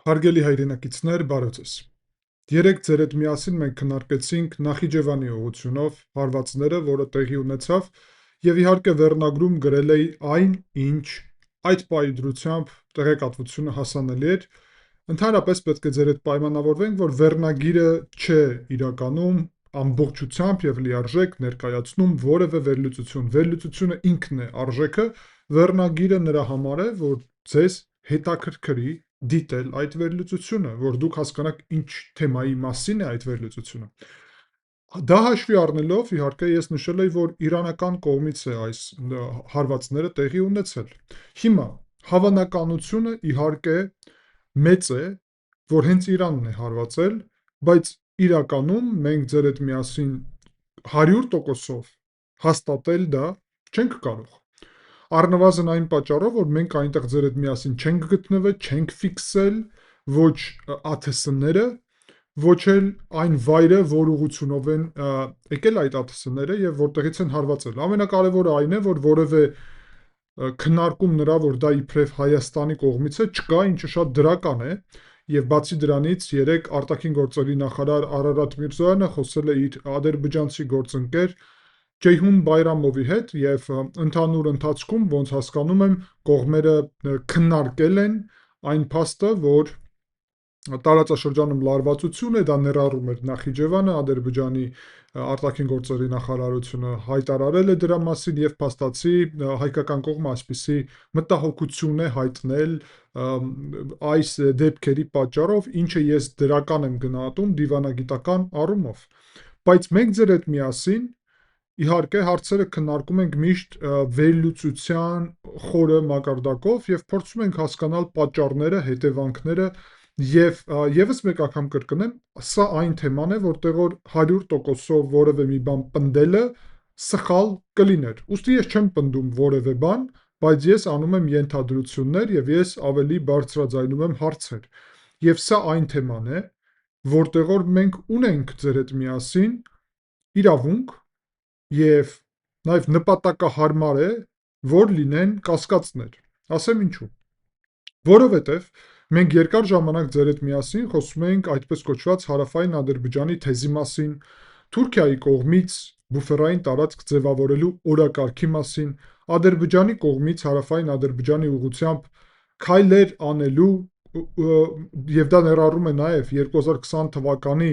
Հարգելի հայրենակիցներ, բարև ձեզ։ Երեկ ձեր հետ միասին մենք քննարկեցինք Նախիջևանի ուղղությունով հարվածները, որը տեղի ունեցավ, եւ իհարկե վերնագրում գրել էի այն, ինչ այդ պայծրությամբ տեղեկատվությունը հասանելի էր։ Ընդհանրապես պետք է ձեր հետ պայմանավորվենք, որ վերնագիրը չէ իրականում ամբողջությամբ եւ լիարժեք ներկայացնում որևէ վերլուծություն։ Վերլուծությունը ինքն է արժեքը, վերնագիրը նրա համար է, որ ձեզ հետաքրքրի դիտել այդ վերլուծությունը, որ դուք հասկանաք ինչ թեմայի մասին է այդ վերլուծությունը։ Դա հաշվի առնելով, իհարկե, ես նշել էի, որ իրանական կողմից է այս հարվածները տեղի ունեցել։ Հիմա հավանականությունը իհարկե մեծ է, որ հենց Իրանն է հարվածել, բայց իրականում մենք ձեր հետ միասին 100%-ով հաստատել դա չենք կարող։ Առնվազն այն պատճառով, որ մենք այնտեղ ձեր հետ միասին չենք գտնվել, չենք ֆիքսել ոչ ԱԹՍ-ները, ոչ էլ այն վայրը, որ ուղղությունով են եկել այդ ԱԹՍ-ները եւ որտեղից են հարվածել։ Ամենակարևորը այն է, որ որևէ քննարկում նրա, որ դա իբրև Հայաստանի կողմից է, չկա, ինչը շատ դրական է, եւ բացի դրանից երեք արտաքին գործերի նախարար Արարատ Միրզոյանը խոսել է իր ադրբեջանցի գործընկեր Ceyhun Bayramovի հետ եւ ընդհանուր ընթացքում, ոնց հասկանում եմ, կողմերը քննարկել են այն փաստը, որ տարածաշրջանում լարվածություն է, դա ներառում էր Նախիջևանը, Ադրբեջանի արտաքին գործերի նախարարությունը հայտարարել է դրա մասին եւ փաստացի հայկական կողմը այսպիսի մտահոգություն է հայտնել այս դեպքերի պատճառով, ինչը ես դրական եմ գնահատում դիվանագիտական առումով։ Բայց մենք ձեր հետ միասին իհարկե հարցերը քննարկում ենք միշտ վերլուծության խորը մակարդակով եւ փորձում ենք հասկանալ պատճառները, հետևանքները եւ եւս մեկ անգամ կրկնեմ, սա այն թեման է, որտեղ որ 100%-ով որևէ մի բան պնդելը սխալ կլիներ։ Ուստի ես չեմ պնդում որևէ բան, բայց ես անում եմ ենթադրություններ եւ ես ավելի բարձրաձայնում եմ հարցեր։ Եվ սա այն թեման է, որտեղ որ մենք ունենք ձեր հետ միասին իրավունք եւ նաեւ նպատակահարմար է, որ լինեն կասկածներ։ Ասեմ ինչու։ Որովհետեւ մենք երկար ժամանակ ձեր հետ միասին խոսում էինք այդպես կոչված հարավային Ադրբեջանի թեզի մասին, Թուրքիայի կողմից բուֆերային տարածք ձևավորելու օրակարգի մասին, Ադրբեջանի կողմից հարավային Ադրբեջանի ուղղությամբ քայլեր անելու եւ դա ներառում է նաեւ 2020 թվականի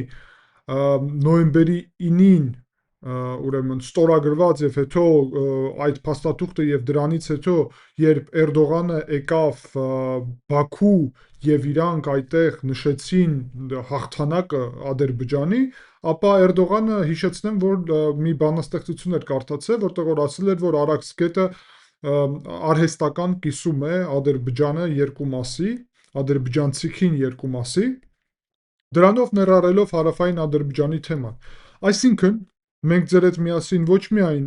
նոյեմբերի 9-ին ուրեմն ստորագրված եւ հետո այդ փաստաթուղթը եւ դրանից հետո երբ Էրդողանը եկավ Բաքու եւ իրանք այդտեղ նշեցին հաղթանակը Ադրբեջանի, ապա Էրդողանը հիշեցնեմ, որ մի բանաստեղծություն էր կարդացել, որտեղ որ ասել էր, որ Արաքսգետը արհեստական կիսում է Ադրբեջանը երկու մասի, ադրբեջանցիքին երկու մասի, դրանով ներառելով հարավային Ադրբեջանի թեման։ Այսինքն մենք ձեր հետ միասին ոչ միայն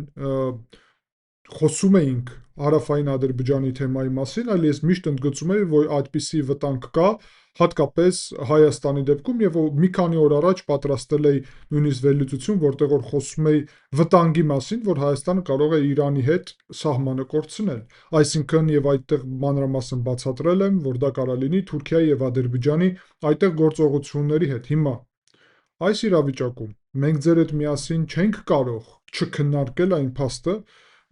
խոսում էինք հարավային Ադրբեջանի թեմայի մասին, այլ ես միշտ ընդգծում էի, որ այդպիսի վտանգ կա, հատկապես Հայաստանի դեպքում եւ մի քանի օր առաջ պատրաստել էի նույնիսկ վերլուծություն, որտեղ որ խոսում էի վտանգի մասին, որ Հայաստանը կարող է Իրանի հետ սահմանը կորցնել։ Այսինքն եւ այդտեղ մանրամասն բացատրել եմ, որ դա կարող լինի Թուրքիայի եւ Ադրբեջանի այդտեղ գործողությունների հետ։ Հիմա այս իրավիճակում մենք ձեր հետ միասին չենք կարող չքննարկել այն փաստը,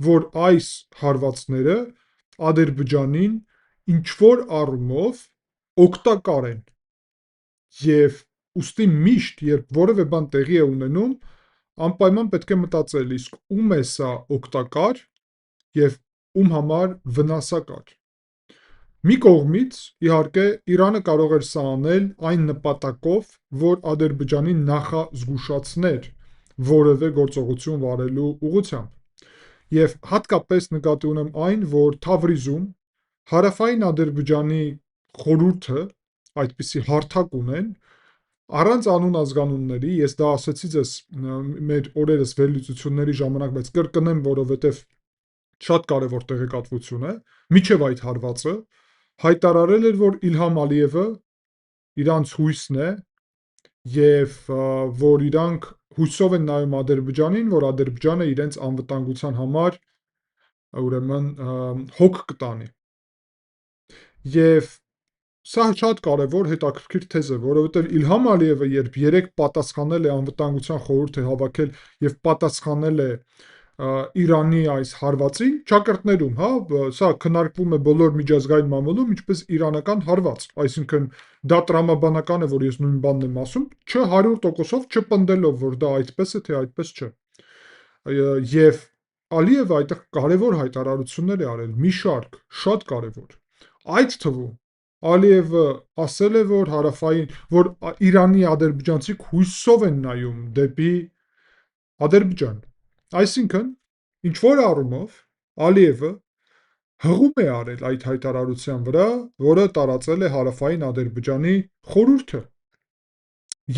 որ այս հարվածները Ադրբեջանին ինչ որ առումով օգտակար են եւ ուստի միշտ երբ որևէ բան տեղի է ունենում, անպայման պետք է մտածել, իսկ ում է սա օգտակար եւ ում համար վնասակար։ Մի կողմից, իհարկե, Իրանը կարող էր սա անել այն նպատակով, որ Ադրբեջանին նախազգուշացներ որևէ գործողություն վարելու ուղղությամբ։ Եվ հատկապես նկատի ունեմ այն, որ Թավրիզում հարավային Ադրբեջանի խորհուրդը այդպիսի հարթակ ունեն, առանց անուն ազգանունների, ես դա ասացի ձեզ մեր օրերս վերլուծությունների ժամանակ, բայց կրկնեմ, որովհետև շատ կարևոր տեղեկատվություն է, միջև այդ հարվածը հայտարարել էր, որ Իլհամ Ալիևը իրանց հույսն է եւ որ իրանք հույսով են նայում Ադրբեջանին, որ Ադրբեջանը իրենց անվտանգության համար ուրեմն հոգ կտանի։ Եվ Սա շատ կարևոր հետաքրքիր թեզ է, որովհետև Իլհամ Ալիևը երբ երեք պատասխանել է անվտանգության խորհուրդը հավաքել եւ պատասխանել է Իրանի այս հարվածին, ճակերտներում, հա, սա քննարկվում է բոլոր միջազգային մամուլում, ինչպես իրանական հարված, այսինքն դա տրամաբանական է, որ ես նույն բանն եմ ասում, չէ 100%-ով չպնդելով, որ դա այդպես է, թե այդպես չէ։ Եվ Ալիևը այդտեղ կարևոր հայտարարություններ է արել, մի շարք, շատ կարևոր։ Այդ թվում Ալիևը ասել է, որ հարավային, որ Իրանի ադրբեջանցիք հույսով են նայում դեպի Ադրբեջան։ Այսինքն, ինչ որ առումով Ալիևը հղում է արել այդ հայտարարության վրա, որը տարածել է հարավային Ադրբեջանի խորհուրդը։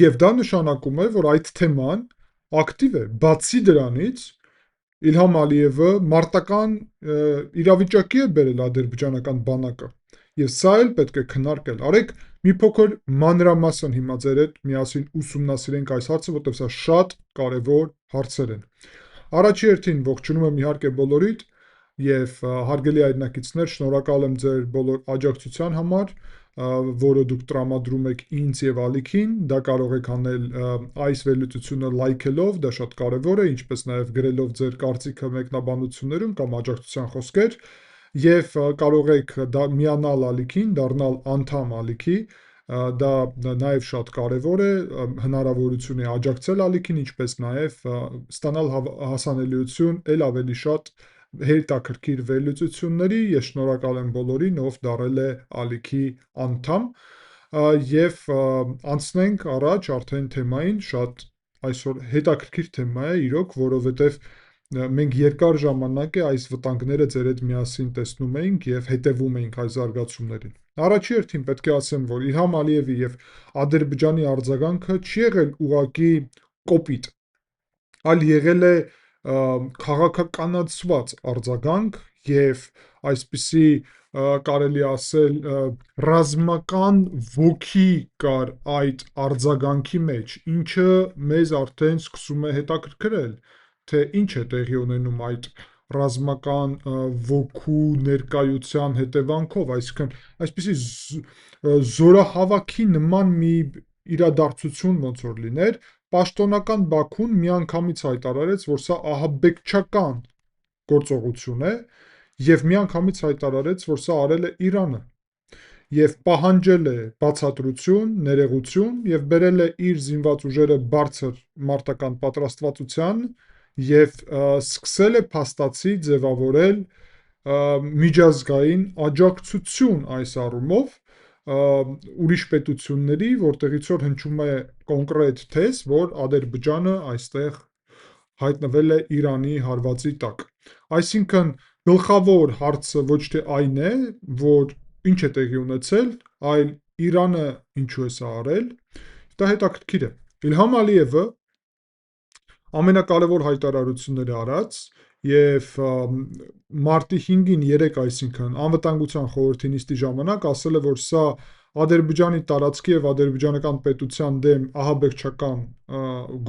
Եվ դա նշանակում է, որ այդ թեման ակտիվ է։ Բացի դրանից, Իլհամ Ալիևը մարտական իրավիճակի է բերել ադրբեջանական բանակը։ Եվ սա էլ պետք է քննարկել։ Արեք մի փոքր մանրամասն հիմա ձեր հետ միասին ուսումնասիրենք այս հարցը, որտեղ սա շատ կարևոր հարցեր են։ Առաջի հերթին ողջունում եմ իհարկե բոլորիդ եւ հարգելի այրնակիցներ, շնորհակալ եմ ձեր բոլոր աջակցության համար, որը դուք տրամադրում եք ինձ եւ Ալիքին, դա կարող եք անել այս վերլուծությունը լայքելով, դա շատ կարևոր է, ինչպես նաեւ գրելով ձեր կարծիքը մեկնաբանություններում կամ աջակցության խոսքեր, եւ կարող եք միանալ Ալիքին, դառնալ անդամ Ալիքի, դա նաեւ շատ կարևոր է, հնարավորություն է աջակցել Ալիքին, ինչպես նաեւ ստանալ հասանելիություն էլ ավելի շատ հետաքրքիր վերլուծությունների։ Ես շնորհակալ եմ բոլորին, ով դարել է Ալիքի անդամ, եւ անցնենք առաջ արդեն թեմային, շատ այսօր հետաքրքիր թեմա է իրոք, որովհետեւ մենք երկար ժամանակ է այս վտանգները ձեր հետ միասին տեսնում էինք եւ հետեւում էինք այս զարգացումներին։ Առաջի հերթին պետք է ասեմ, որ Իլհամ Ալիևի եւ Ադրբեջանի արձագանքը չի եղել ուղղակի կոպիտ, այլ եղել է քաղաքականացված արձագանք եւ այսպիսի կարելի ասել ռազմական ոգի կար այդ արձագանքի մեջ, ինչը մեզ արդեն սկսում է հետաքրքրել, թե ինչ է տեղի ունենում այդ ռազմական ոգու ներկայության հետևանքով, այսինքն այսպիսի զորահավաքի նման մի իրադարձություն ոնց որ լիներ, պաշտոնական Բաքուն միանգամից հայտարարեց, որ սա ահաբեկչական գործողություն է եւ միանգամից հայտարարեց, որ սա արել է Իրանը եւ պահանջել է բացատրություն, ներողություն եւ բերել է իր զինված ուժերը բարձր մարտական պատրաստվածության եւ սկսել է փաստացի ձևավորել միջազգային աջակցություն այս առումով ուրիշ պետությունների, որտեղից որ հնչում է կոնկրետ թեզ, որ Ադրբեջանը այստեղ հայտնվել է Իրանի հարվածի տակ։ Այսինքն գլխավոր հարցը ոչ թե այն է, որ ինչ է տեղի ունեցել, այլ Իրանը ինչու է սա արել, դա հետաքրքիր է։ Իլհամ Ալիևը ամենակարևոր հայտարարությունները արած եւ մարտի 5-ին 3, այսինքն անվտանգության խորհրդի նիստի ժամանակ ասել է, որ սա Ադրբեջանի տարածքի եւ ադրբեջանական պետության դեմ ահաբեկչական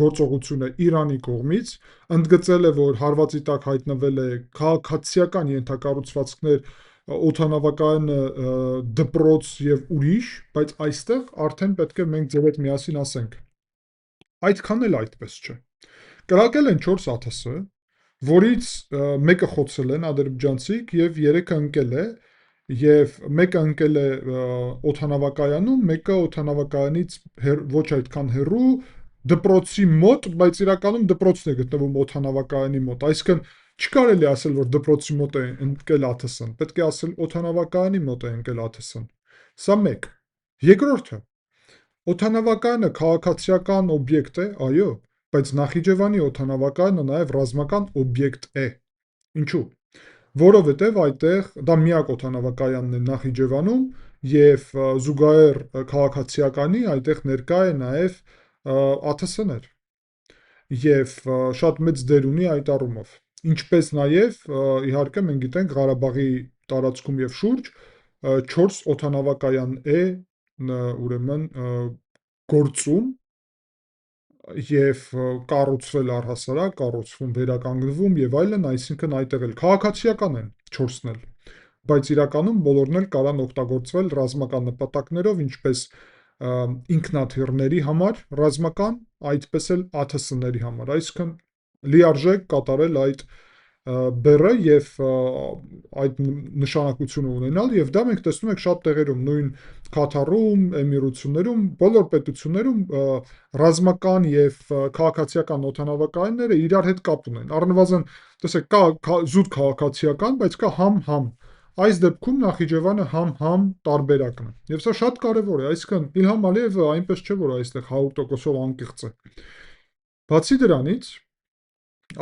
գործողություն է Իրանի կողմից, ընդգծել է, որ հարվածի տակ հայտնվել է քաղաքացիական ենթակառուցվածքներ, օդանավակայանը, դպրոց եւ ուրիշ, բայց այստեղ արդեն պետք է մենք ձեր հետ միասին ասենք, այդքան էլ այդպես չէ։ Կրակել են 4 ԱԹՍ, որից մեկը խոցել են ադրբեջանցիք եւ 3-ը ընկել է, եւ մեկը ընկել է օդանավակայանում, մեկը օդանավակայանից ոչ այդքան հեռու դպրոցի մոտ, բայց իրականում դպրոցն է գտնվում օդանավակայանի մոտ, այսինքն չկարելի ասել, որ դպրոցի մոտ է ընկել ԱԹՍ-ն, պետք է ասել օդանավակայանի մոտ է ընկել ԱԹՍ-ն։ Սա մեկ։ Երկրորդը, օդանավակայանը քաղաքացիական օբյեկտ է, այո, բայց Նախիջևանի օդանավակայանը նաև ռազմական օբյեկտ է։ Ինչու՞։ Որովհետև այդտեղ դա միակ օդանավակայանն է Նախիջևանում եւ զուգահեռ քաղաքացիականի այդտեղ ներկա է նաև ԱԹՍ-ներ եւ շատ մեծ դեր ունի այդ առումով։ Ինչպես նաև իհարկե մենք գիտենք Ղարաբաղի տարածքում եւ շուրջ 4 օդանավակայան է ուրեմն գործում եւ կառուցվել առհասարակ, կառուցվում, վերականգնվում եւ այլն, այսինքն այդտեղ էլ քաղաքացիական են 4-ն էլ։ բայց իրականում բոլորն էլ կարան օգտագործվել ռազմական նպատակներով, ինչպես ինքնաթիռների համար ռազմական, այդպես էլ ԱԹՍ-ների համար, այսինքն լիարժեք կատարել այդ բեռը եւ այդ նշանակությունը ունենալ, եւ դա մենք տեսնում ենք շատ տեղերում, նույն Քաթարում, Էմիրություններում, բոլոր պետություններում ռազմական եւ քաղաքացիական օդանավակայանները իրար հետ կապ ունեն։ Առնվազն, տեսեք, կա զուտ քաղաքացիական, բայց կա համ-համ։ Այս դեպքում Նախիջևանը համ-համ տարբերակն է։ Եվ սա շատ կարևոր է, այսինքն Իլհամ Ալիևը այնպես չէ, որ այստեղ 100%-ով անկեղծ է։ Բացի դրանից,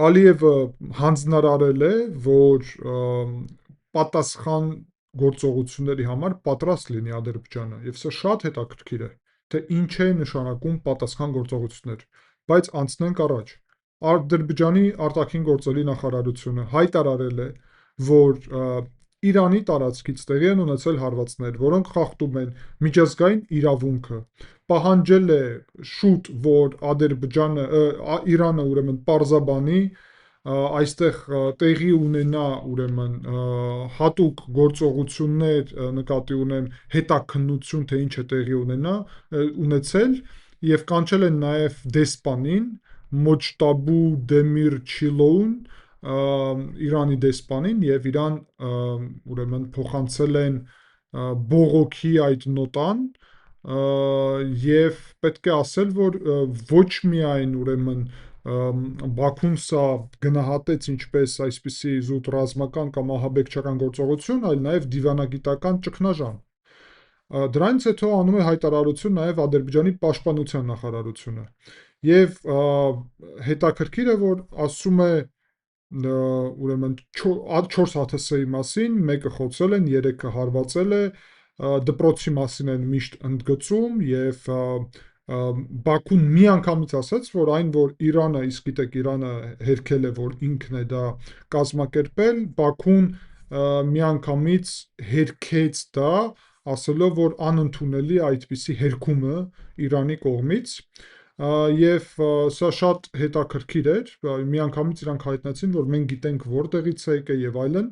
Ալիևը հանձնարարել է, որ պատասխան գործողությունների համար պատրաստ լինի Ադրբեջանը, եւ սա շատ հետաքրքիր է, թե ինչ է նշանակում պատասխան գործողություններ, բայց անցնենք առաջ։ Ադրբեջանի արտաքին գործերի նախարարությունը հայտարարել է, որ Իրանի տարածքից տեղի են ունեցել հարվածներ, որոնք խախտում են միջազգային իրավունքը, պահանջել է շուտ, որ Իրանը ուրեմն պարզաբանի, այստեղ տեղի ունենա ուրեմն հատուկ գործողություններ, նկատի ունեմ հետաքննություն, թե ինչ է տեղի ունեցել, եւ կանչել են նաեւ դեսպանին Մոջտաբու Դեմիրչիլոուն, Իրանի դեսպանին, եւ իրան ուրեմն փոխանցել են բողոքի այդ նոտան, եւ պետք է ասել, որ ոչ միայն ուրեմն Բաքուն սա գնահատեց ինչպես այսպիսի զուտ ռազմական կամ ահաբեկչական գործողություն, այլ նաեւ դիվանագիտական ճգնաժամ։ Դրանից հետո անում է հայտարարություն նաեւ Ադրբեջանի պաշտպանության նախարարությունը։ Եվ հետաքրքիր է, որ ասում է ուրեմն 4 ԱԹՍ-ի մասին, մեկը խոցել են, 3-ը հարվածել է, դպրոցի մասին են միշտ ընդգծում, եւ Բաքուն միանգամից ասաց, որ այն, որ Իրանը, իսկ գիտեք, Իրանը հերքել է, որ ինքն է դա կազմակերպել, Բաքուն միանգամից հերքեց դա, ասելով, որ անընդունելի է այդպիսի հերքումը Իրանի կողմից, եւ սա շատ հետաքրքիր էր, միանգամից իրանք հայտնեցին, որ մենք գիտենք որտեղից է եկել եւ այլն,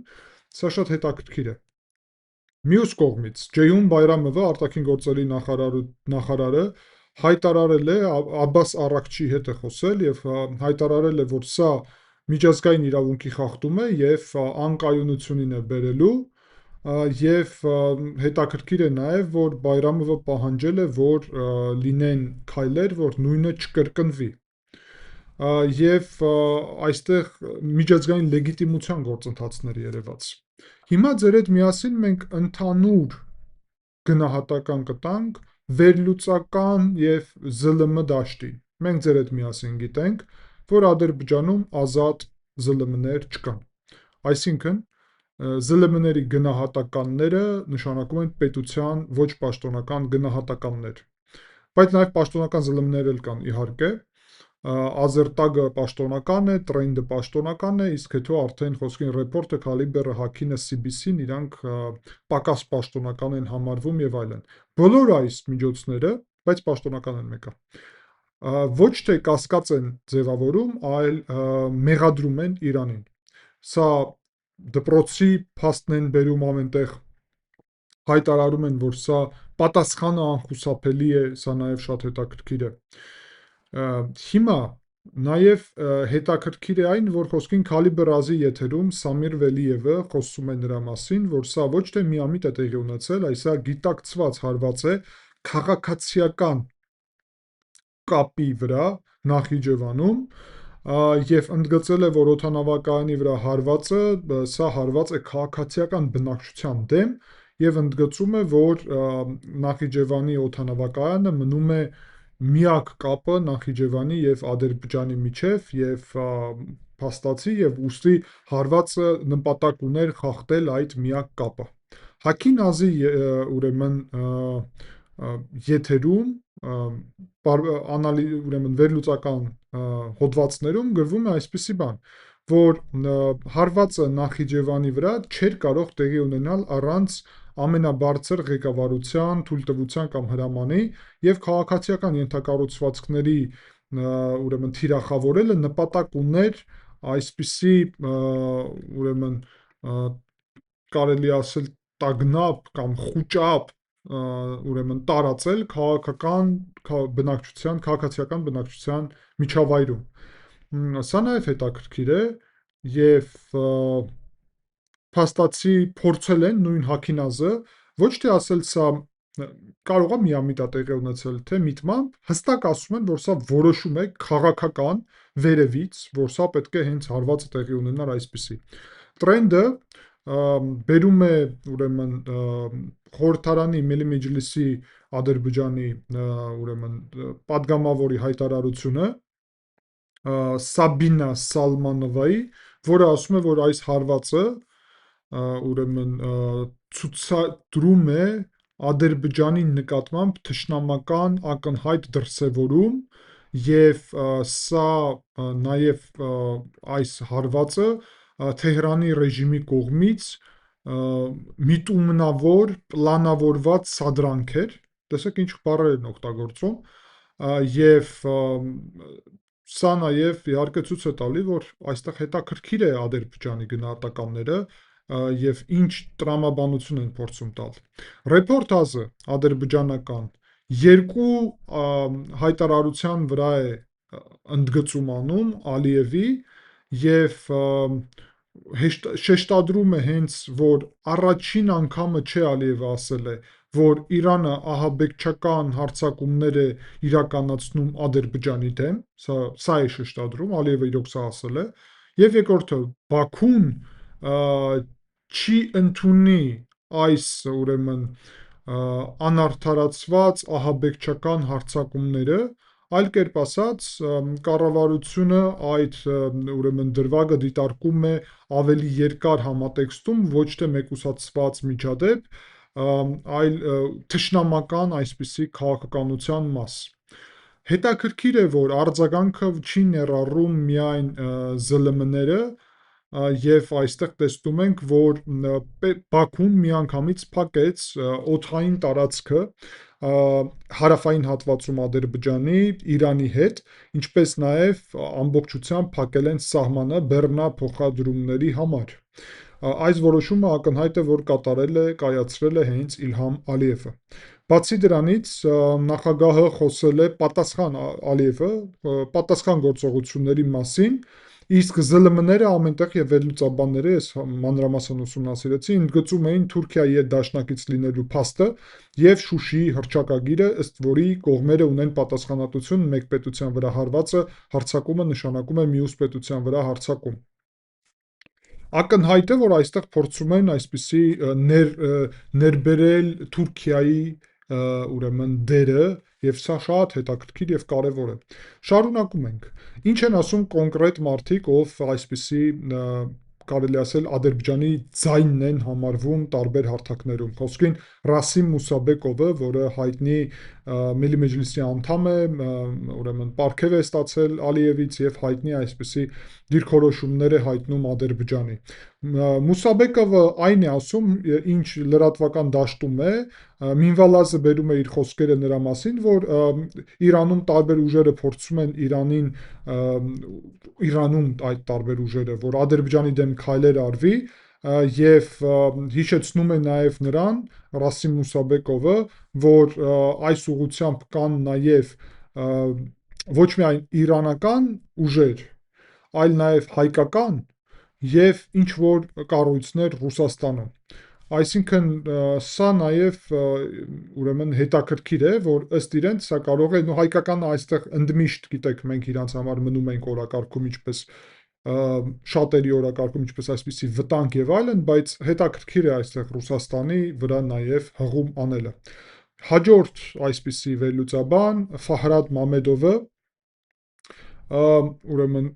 սա շատ հետաքրքիր է։ Մյուս կողմից Ջեյհուն Բայրամովը, արտաքին գործերի նախարարը, հայտարարել է, Աբբաս Արաքչիի հետ է խոսել եւ հայտարարել է, որ սա միջազգային իրավունքի խախտում է եւ անկայունությունին է բերելու, եւ հետաքրքիր է նաեւ, որ Բայրամովը պահանջել է, որ լինեն քայլեր, որ նույնը չկրկնվի, եւ այստեղ միջազգային լեգիտիմության գործընթացներ երևաց։ Հիմա ձեր հետ միասին մենք ընդհանուր գնահատական կտանք վերլուծական եւ ԶԼՄ դաշտին։ Մենք ձեր հետ միասին գիտենք, որ Ադրբեջանում ազատ ԶԼՄ-ներ չկան։ Այսինքն ԶԼՄ-ների գնահատականները նշանակում են պետության ոչ պաշտոնական գնահատականներ։ Բայց նաեւ պաշտոնական ԶԼՄ-ներ էլ կան, իհարկե։ Ազերտագը պաշտոնական է, Տրենդը պաշտոնական է, իսկ հետո արդեն խոսքին Ռեպորտը, Քալիբերը, Հաքինը, CBC-ն իրանք պակաս պաշտոնական են համարվում եւ այլն։ Բոլոր այս միջոցները, բայց պաշտոնական են մեկը, ոչ թե կասկած են ձևավորում, այլ մեղադրում են Իրանին։ Սա դպրոցի փաստն են բերում ամենտեղ, հայտարարում են, որ սա պատասխանը անխուսափելի է, սա նաեւ շատ հետաքրքիր է։ Հիմա նաեւ հետաքրքիր է այն, որ խոսքին Քալիբը Ռազի եթերում Սամիր Վելիևը խոսում է նրա մասին, որ սա ոչ թե միամիտ է տեղի ունեցել, այլ սա գիտակցված հարված է քաղաքացիական կապի վրա Նախիջևանում, եւ ընդգծել է, որ օդանավակայանի վրա հարվածը, սա հարված է քաղաքացիական բնակչության դեմ, եւ ընդգծում է, որ Նախիջևանի օդանավակայանը մնում է միակ կապը Նախիջևանի եւ Ադրբեջանի միջև եւ փաստացի, եւ ուստի հարվածը նպատակ ուներ խախտել այդ միակ կապը։ Հաքի Նազի ուրեմն եթերում ուրեմն վերլուծական հոդվածներում գրվում է այսպիսի բան, որ հարվածը Նախիջևանի վրա չէր կարող տեղի ունենալ առանց ամենաբարձր ղեկավարության, թույլտվության կամ հրամանի, եւ քաղաքացիական ենթակառուցվածքների ուրեմն թիրախավորելը նպատակ ուներ այսպիսի ուրեմն կարելի ասել տագնապ կամ խուճապ ուրեմն տարածել քաղաքացիական բնակչության միջավայրում։ Սա նաև հետաքրքիր է եւ փաստացի փորձել են նույն Հաքինազը ոչ թե ասել սա կարող է միամիտ տեղի ունեցել, թե միտմամբ հստակ ասում են, որ սա որոշում է քաղաքական վերևից, որ սա պետք է հենց հարվածը տեղի ունենար այսպիսի։ Տրենդը բերում է ուրեմն խորհրդարանի Միլի Մեջլիսի Ադրբեջանի ուրեմն падգամավորի հայտարարությունը Սաբինա Սալմանովայի, որը ասում է, որ այս հարվածը ուրեմն ցուցադրում է Ադրբեջանի նկատմամբ թշնամական ակնհայտ դրսևորում եւ սա նաեւ այս հարվածը Թեհրանի ռեժիմի կողմից միտումնավոր պլանավորված սադրանք էր, տեսեք ինչ բառեր են օգտագործում, եւ սա նաեւ իհարկե ցույց է տալի, որ այստեղ հետաքրքիր է Ադրբեջանի գնահատականները եւ ինչ տրամաբանություն են փորձում տալ։ Ռեպորտաժը ադրբեջանական երկու հայտարարության վրա է ընդգծում անում Ալիևի եւ շեշտադրում է հենց, որ առաջին անգամը չէ Ալիևը ասել է, որ Իրանը ահաբեկչական հարձակումներ է իրականացնում Ադրբեջանի դեմ, սա է շեշտադրում, Ալիևը իրոք սա ասել է, եւ երկրորդը Բաքուն չի ընդունի այս ուրեմն անարդարացված ահաբեկչական հարձակումները, այլ կերպ ասած, կառավարությունը այդ ուրեմն դրվագը դիտարկում է ավելի երկար համատեքստում, ոչ թե մեկուսացված միջադեպ, այլ թշնամական այսպիսի քաղաքականության մաս։ Հետաքրքիր է, որ արձագանքը չի ներառում միայն ԶԼՄ-ները, եւ այստեղ տեսնում ենք, որ Բաքուն միանգամից փակեց օդային տարածքը հարավային հատվածում Ադրբեջանի, Իրանի հետ, ինչպես նաեւ ամբողջությամբ փակել են սահմանը բեռնափոխադրումների համար։ Այս որոշումը ակնհայտ է, որ կայացրել է հենց Իլհամ Ալիևը։ Բացի դրանից, նախագահը խոսել է Ալիևը պատասխան գործողությունների մասին, իսկ ԶԼՄ-ները ամենտեղ եւ վերլուծաբանները, ես մանրամասն ուսումնասիրեցի, ընդգծում էին Թուրքիայի հետ դաշնակից լինելու փաստը եւ Շուշիի հռչակագիրը, ըստ որի կողմերը ունեն պատասխանատվություն, մեկ պետության վրա հարվածը հարձակումը նշանակում է մյուս պետության վրա հարձակում։ Ակնհայտ է, որ այստեղ փորձում են այսպիսի ներբերել Թուրքիայի ուրեմն դերը եւ սա շատ հետաքրքիր եւ կարեւոր է։ Շարունակում ենք։ Ինչ են ասում կոնկրետ մարդիկ, ով այսպիսի կարելի ասել Ադրբեջանի ձայնն են համարվում տարբեր հարթակներում։ Խոսքին Ռասիմ Մուսաբեկովը, որը հայտնի Միլի Մեջլիսի անդամ է, ուրեմն պարգև է ստացել Ալիևից եւ հայտնի այսպիսի դիրքորոշումներ է հայտնում Ադրբեջանի։ Մուսաբեկովը այն է ասում, ինչ լրատվական դաշտում է, Մինվալազը բերում է իր խոսքերը նրա մասին, որ Իրանում տարբեր ուժերը փորձում են Իրանում այդ տարբեր ուժերը, որ Ադրբեջանի դեմ քայլեր արվի եւ հիշեցնում է նաեւ նրան Ռասիմ Մուսաբեկովը, որ այս ուղղությամբ կան նաեւ ոչ միայն իրանական ուժեր, այլ նաեւ հայկական եւ ինչ որ կառույցներ Ռուսաստանում։ Այսինքն սա նաեւ ուրեմն հետաքրքիր է, որ ըստ իրենց սա կարող է հայկականը այստեղ ընդմիշտ, գիտեք, մենք իրանց համար մնում ենք օրակարգում, ինչպես շատերի օրակարգում, ինչպես այսպիսի վտանգ եւ այլն, բայց հետաքրքիր է այստեղ Ռուսաստանի վրա նաեւ հղում անելը։ Հաջորդ այսպիսի վերլուծաբան Ֆահրադ Մամեդովը ուրեմն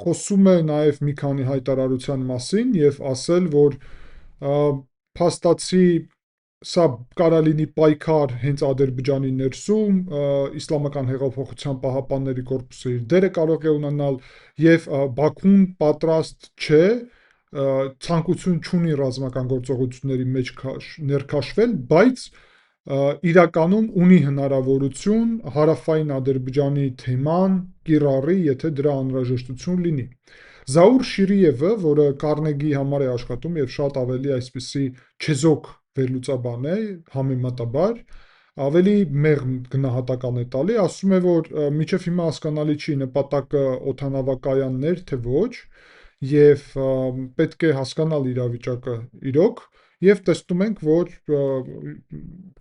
խոսում է նաեւ մի քանի հայտարարության մասին եւ ասել, որ փաստացի սա կարա լինի պայքար հենց Ադրբեջանի ներսում, Իսլամական հեղափոխության պահապանների կորպուսը իր դերը կարող է ունենալ եւ Բաքուն պատրաստ չէ, ցանկություն չունի ռազմական գործողությունների մեջ ներքաշվել, բայց իրականում ունի հնարավորություն հարավային Ադրբեջանի թեման կիրառի, եթե դրա անհրաժեշտություն լինի։ Զաուր Շիրիևը, որը Կարնեգի համար է աշխատում եւ շատ ավելի այսպիսի չեզոք վերլուծաբան է, համեմատաբար, ավելի մեղմ գնահատական է տալի, ասում է, որ միջև հիմա հասկանալի չի նպատակը օդանավակայաններ, թե ոչ, եւ պետք է հասկանալ իրավիճակը իրոք, եւ տեսնում ենք, որ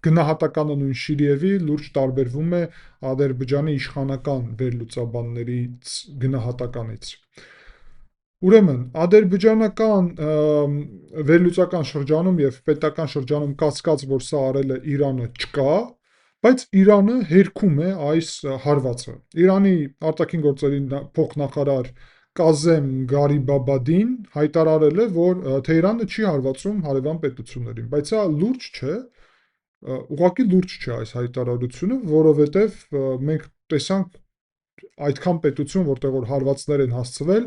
գնահատականը նույն Շիրիևի լուրջ տարբերվում է Ադրբեջանի իշխանական վերլուծաբաններից գնահատականից։ Ուրեմն, ադրբեջանական վերլուծական շրջանում եւ պետական շրջանում կասկած, որ սա արել է Իրանը, չկա, բայց Իրանը հերքում է այս հարվածը։ Իրանի արտաքին գործերի փոխնախարար Կազեմ Գարիբաբադին հայտարարել է, որ Թեհրանը չի հարվածում հարևան պետություններին, բայց սա լուրջ չէ, ուղղակի լուրջ չէ այս հայտարարությունը, որովհետեւ մենք տեսանք այդքան պետություն, որտեղ որ հարվածներ են հասցվել,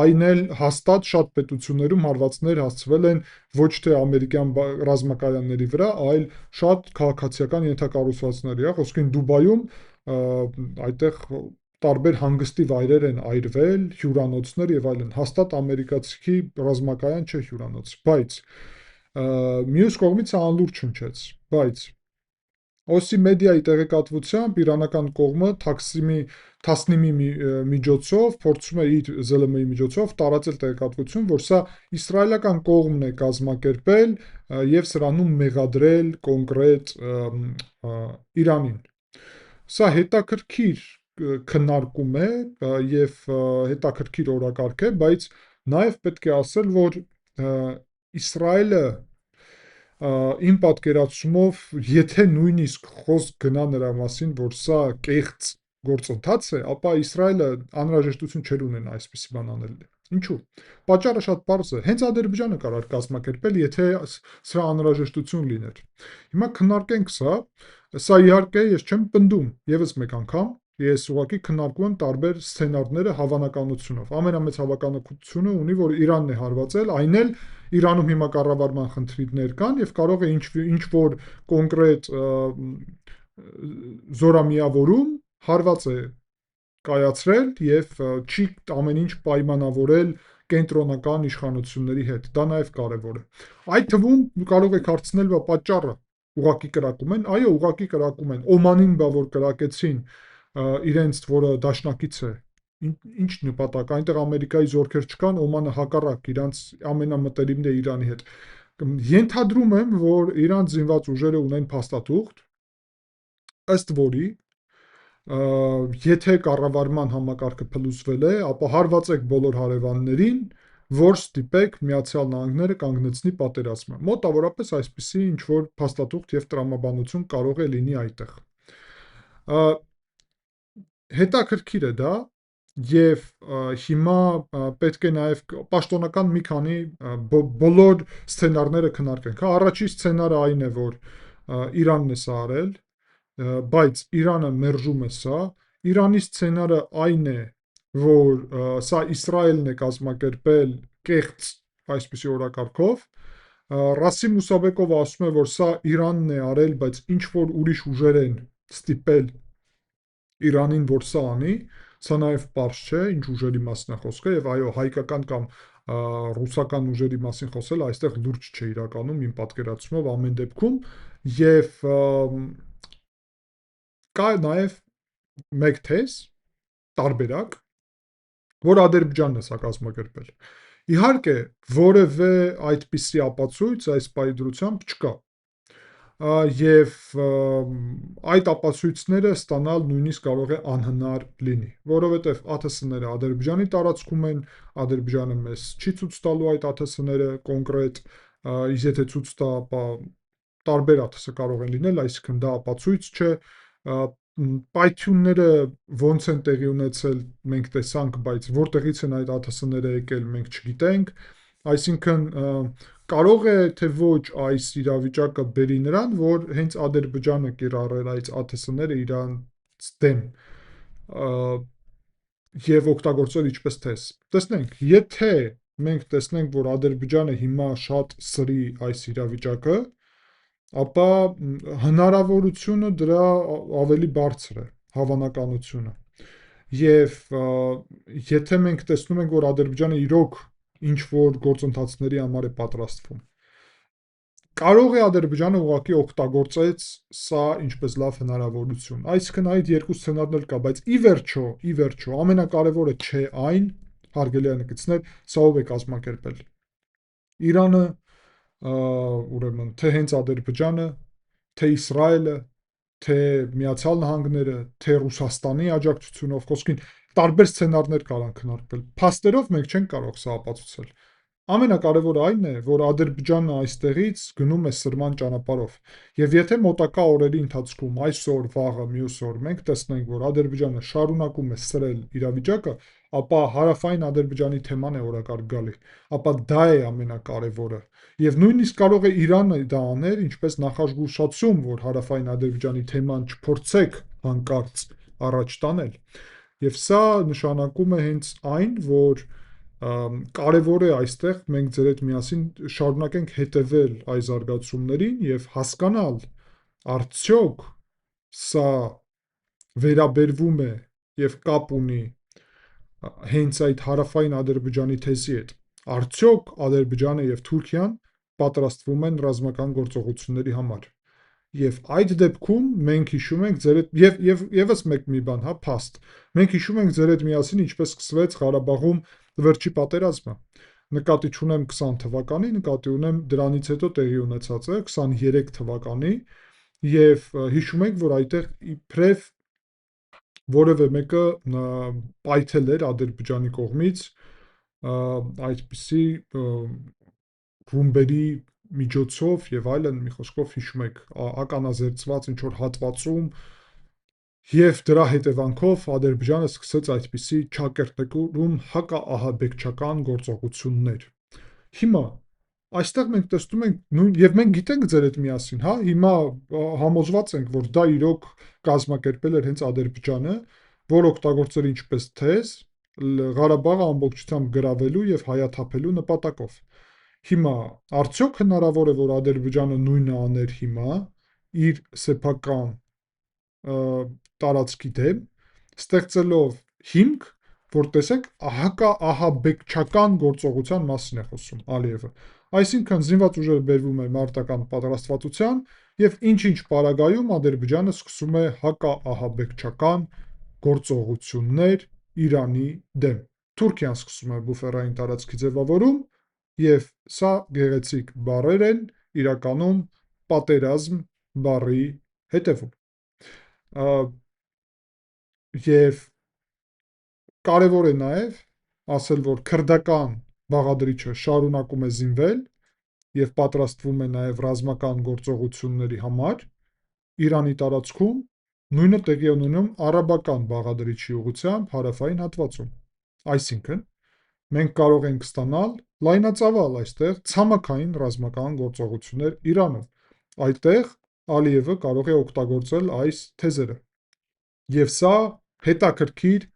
այն էլ հաստատ շատ պետություններում հարվածներ հասցվել են ոչ թե ամերիկյան ռազմակայանների վրա, այլ շատ քաղաքացիական ենթակառուցվածքների, խոսքին Դուբայում այդտեղ տարբեր հանգստի վայրեր են այրվել, հյուրանոցներ եւ այլն, հաստատ ամերիկացի ռազմակայան չէ հյուրանոց, բայց մյուս կողմից անլուրջ հնչեց, բայց Օսի մեդիայի տեղեկատվությամբ իրանական կողմը Թասնիմի միջոցով փորձում է իր ԶԼՄ-ի միջոցով տարածել տեղեկատվություն, որ սա իսրայելական կողմն է կազմակերպել եւ սրանում մեղադրել կոնկրետ Իրանին։ Սա հետաքրքիր քննարկում է եւ հետաքրքիր օրակարգ է, բայց նաեւ պետք է ասել, որ Իսրայելը իմ պատկերացումով, եթե նույնիսկ խոսք գնա նրա մասին, որ սա կեղծ գործընթաց է, ապա Իսրայելը անհրաժեշտություն չէր ունենա այսպիսի բան անել։ Ինչու՞։ Պատճառը շատ պարզ է։ Հենց Ադրբեջանը կարող կազմակերպել, եթե սրա անհրաժեշտություն լիներ։ Հիմա քննարկենք սա իհարկե ես չեմ պնդում, եւս մեկ անգամ, ես ուղղակի քննարկում եմ տարբեր սցենարները հավանականությունով։ Ամենամեծ հավանականությունը ունի, որ Իրանն է հարվածել, այն էլ Իրանում հիմա կառավարման խնդիրներ կան եւ կարող է ինչ որ կոնկրետ զորամիավորում հարված է կայացրել եւ չի ամեն ինչ պայմանավորել կենտրոնական իշխանությունների հետ։ Դա նաեւ կարեւոր է։ Այդ թվում կարող եք հարցնել, բա պատճառը ուղակի կրակում են։ Այո, ուղակի կրակում են։ Օմանին բա որ կրակեցին իրենց, որը դաշնակից է, ինչ նպատակ, այնտեղ Ամերիկայի զորքեր չկան, Օմանը հակառակ իրանց ամենամտերիմն է Իրանի հետ։ Ենթադրում եմ, որ իրանց զինված ուժերը ունեն փաստաթուղթ, ըստ որի եթե կառավարման համակարգը փլուզվել է, ապա հարվածեք բոլոր հարևաններին, որ ստիպեք Միացյալ Նահանգները կանգնեցնի պատերազմը։ Մոտավորապես այսպիսի ինչ որ փաստաթուղթ եւ տրամաբանություն կարող է լինի այդտեղ։ Հետաքրքիր է դա եւ հիմա պետք է նաեւ պաշտոնական մի քանի բոլոր սցենարները քննարկենք։ Առաջին սցենարը այն է, որ Իրանն է սա արել, բայց Իրանը մերժում է սա։ Իրանի սցենարը այն է, որ սա Իսրայելն է կազմակերպել կեղծ այսպիսի օրակարգով։ Ռասիմ Մուսաբեկովը ասում է, որ սա Իրանն է արել, բայց ինչ որ ուրիշ ուժեր են ստիպել Իրանին, որ սա անի, սա նաև պարզ չէ, ինչ ուժերի մասին է խոսքը, եւ այո, հայկական կամ ռուսական ուժերի մասին խոսել այստեղ լուրջ չէ իրականում իմ պատկերացումով ամեն դեպքում, եւ կա նաև մեկ թեզ, տարբերակ, որ Ադրբեջանն է սա կազմակերպել։ Իհարկե, որևէ այդպիսի ապացույց այս պայծրությամբ չկա։ Եվ այդ ապացույցները ստանալ նույնիսկ կարող է անհնար լինի, որովհետև ԱԹՍ-ները Ադրբեջանի տարածքում են, Ադրբեջանը մեզ չի ցույց տալու այդ ԱԹՍ-ները կոնկրետ, իսկ եթե ցույց տա, ապա տարբեր ԱԹՍ կարող են լինել, այսինքն դա ապացույց չէ, պայթյունները ոնց են տեղի ունեցել, մենք տեսանք, բայց որտեղից են այդ ԱԹՍ-ները եկել, մենք չգիտենք, այսինքն կարող է թե ոչ այս իրավիճակը բերի նրան, որ հենց Ադրբեջանը կիրառել այդ ԱԹՍ-ները իրանց դեմ եւ օգտագործել ինչպես թեզ։ Տեսնենք, եթե մենք տեսնենք, որ Ադրբեջանը հիմա շատ սրի այս իրավիճակը, ապա հնարավորությունը դրա ավելի բարձր է, հավանականությունը։ Եվ եթե մենք տեսնում ենք, որ Ադրբեջանը իրոք ինչ-որ գործընթացների համար է պատրաստվում, կարող է Ադրբեջանը ուղղակի օգտագործեց սա ինչպես լավ հնարավորություն։ Այսինքն այդ երկու սցենարն էլ կա, բայց ի վերջո, ամենակարևորը չէ այն, հարգելի այնակիցներ, սա ով է կազմակերպել։ Իրանը, ուրեմն, թե հենց Ադրբեջանը, թե Իսրայելը, թե Միացյալ Նահանգները, թե Ռուսաստանի աջակցությունով, խոսքին տարբեր սցենարներ կարող են քննարկվել։ Փաստերով մենք չենք կարող սա ապացուցել։ Ամենակարևորը այն է, որ Ադրբեջանը այստեղից գնում է սրման ճանապարհով։ Եվ եթե մոտակա օրերի ընթացքում այսօր, վաղը, մյուս օր մենք տեսնենք, որ Ադրբեջանը շարունակում է սրել իրավիճակը, ապա հարավային Ադրբեջանի թեման է օրակարգ գալի, ապա դա է ամենակարևորը։ Եվ նույնիսկ կարող է Իրանը դա աներ, ինչպես նախազգուշացում, որ հարավային Ադրբեջանի թեման չփորձեք հանկարծ առաջ տանել։ Եվ սա նշանակում է հենց այն, որ կարևոր է այստեղ մենք ձեր հետ միասին շարունակենք հետևել այս զարգացումներին եւ հասկանալ արդյոք սա վերաբերվում է եւ կապ ունի հենց այդ հարավային Ադրբեջանի թեզի հետ։ Արդյոք Ադրբեջանը եւ Թուրքիան պատրաստվում են ռազմական գործողությունների համար։ Եվ այդ դեպքում մենք հիշում ենք ձեր հետ եւ եւս մի բան, հա, փաստ։ Մենք հիշում ենք ձեր հետ միասին ինչպես սկսվեց Ղարաբաղում վերջի պատերազմը։ Նկատի չունեմ 20 թվականի, նկատի ունեմ դրանից հետո տեղի ունեցածը 23 թվականի եւ հիշում ենք, որ այդտեղ իբրև որևէ մեկը պայթել էր Ադրբեջանի կողմից այդպիսի ռումբերի միջոցով եւ այլն, մի խոսքով հիշում եք, ականազերծված ինչ որ հատվածում եւ դրա հետևանքով Ադրբեջանը սկսեց այդպիսի ճակերտներում հակաահաբեկչական գործողություններ։ Հիմա այստեղ մենք տեսնում ենք եւ մենք գիտենք ձեր հետ միասին, հա, հիմա համոզված ենք, որ դա իրոք կազմակերպել էր հենց Ադրբեջանը, որ օգտագործել ինչպես թեզ Ղարաբաղը ամբողջությամբ գրավելու եւ հայաթափելու նպատակով։ Հիմա արդյոք հնարավոր է, որ Ադրբեջանը նույնը աներ հիմա իր սեփական տարածքի դեմ, ստեղծելով հիմք, որ տեսեք, հակաահաբեկչական գործողության մասին է խոսում Ալիևը։ Այսինքն զինված ուժերը բերվում է մարտական պատրաստվածության եւ ինչ-ինչ պարագայում Ադրբեջանը սկսում է հակաահաբեկչական գործողություններ Իրանի դեմ։ Թուրքիան սկսում է բուֆերային տարածքի ձևավորում եւ սա գեղեցիկ բառեր են իրականում պատերազմ բառի հետևում։ Եվ կարևոր է նաեւ ասել, որ քրդական բաղադրիչը շարունակում է զինվել եւ պատրաստվում է նաեւ ռազմական գործողությունների համար Իրանի տարածքում, նույնը տեղի է ունենում արաբական բաղադրիչի ուղղությամբ հարավային հատվածում։ Այսինքն մենք կարող ենք ստանալ լայնածավալ այստեղ ցամաքային ռազմական գործողություններ Իրանում։ Այդտեղ Ալիևը կարող է օգտագործել այս թեզերը։ Եվ սա հետաքրքիր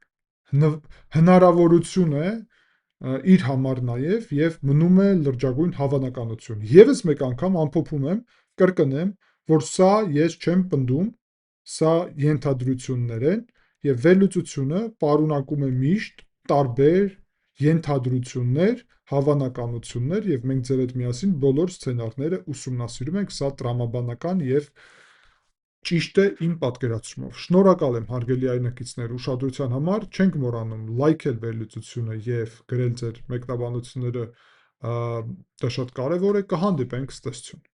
հնարավորություն է իր համար նաև եւ մնում է լրջագույն հավանականություն։ Եվս մեկ անգամ ամփոփում եմ, կրկնեմ, որ սա ես չեմ պնդում, սա ենթադրություններ են եւ վերլուծությունը պարունակում է միշտ տարբեր ենթադրություններ, հավանականություններ եւ մենք ձեր հետ միասին բոլոր սցենարները ուսումնասիրում ենք, սա տրամաբանական եւ ճիշտ է իմ պատկերացումով։ Շնորհակալ եմ հարգելի այնակիցներ ուշադրության համար, չենք մոռանում լայքել վերլուծությունը եւ գրել ձեր մեկնաբանությունները, դա շատ կարեւոր է, կհանդիպենք, ցտեսություն։